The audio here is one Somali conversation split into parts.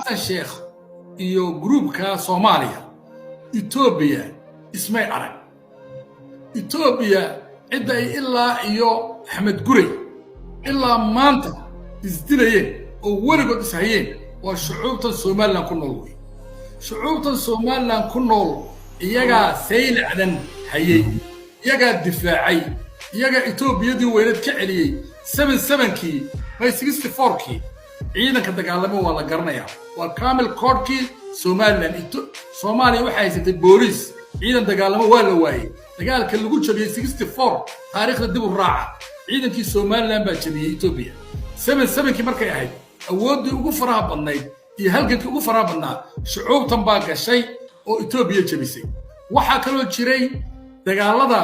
حسن شيخ iyo groupka Soomaaliya Ethiopia ismay arag Ethiopia cida ay ilaa iyo Axmed Gurey ilaa maanta isdilayeen oo warigood ishayeen waa shucuubta Soomaaliland ku nool way shucuubta Soomaaliland ku nool iyaga saylacdan hayay iyaga difaacay iyaga Ethiopiyadii weynad ka celiyay 77kii bay 64kii ciidanka dagaalamo waa la garanayaa waa kaamil koodkii Soomaaliland Soomaaliya waxay haysatay booliis ciidan dagaalamo waa la waayay dagaalka lagu jabiyay 64 taariikhda dib u raaca ciidankii Soomaaliland baa jabiyay Ethiopia 77kii markay ahayd awoodii ugu faraha badnayd iyo halgankii ugu faraha badnaa shucuubtan baa gashay oo Ethiopia jabisay waxa kale jiray dagaalada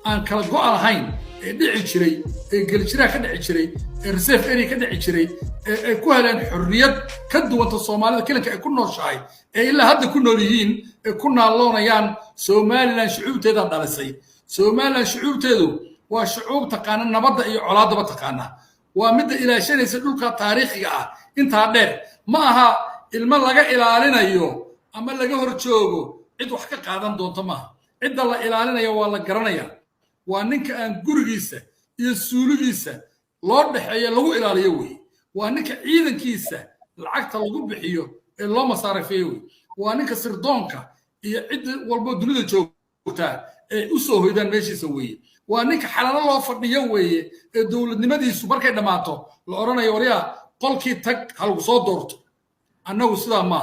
aan kala go'an ahayn ee dhici jiray ee galjiraa ka dhici jiray ee reserve area ka dhici jiray ee ku heleen xurriyad ka duwanta Soomaalida kilanka ay ku nooshahay ee ilaa hadda ku nool yihiin ee ku naaloonayaan Soomaaliland shucuubteeda dhalisay Soomaaliland shucuubteedu waa shucuub taqaan nabadda iyo colaadaba taqaana waa mid ilaashanaysa dhulka taariikhiga ah inta dheer ma aha ilma laga ilaalinayo ama laga horjoogo cid wax ka qaadan doonto ma cidda la ilaalinayo waa la garanayaa waa ninka aan gurigiisa iyo suuligiisa loo dhaxeeyo lagu ilaaliyo way waa ninka ciidankiisa lacagta lagu bixiyo ee loo masaarifeeyo way waa ninka sirdoonka iyo cid walba dunida joogta ee u soo hoydaan meeshiisa way waa ninka xalalo loo fadhiyo way ee dawladnimadiisu markay dhamaato la oranayo wariya qolkii tag hal soo doorto annagu sidaa ma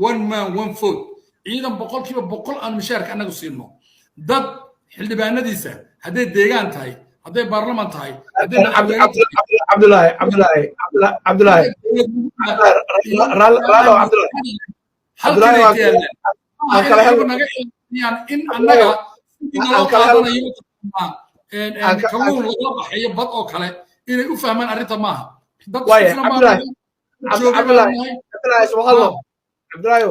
one man one vote ciidan boqolkiiba boqol aan mishaarka annagu siino dad xildhibaanadiisa haday deegaan tahay haday baarlamaan tahay haday Abdullahi in annaga loo qaadanayo kalluun laga baxayo bad oo kale inay u fahmaan arrinta maaha dad Abdullahi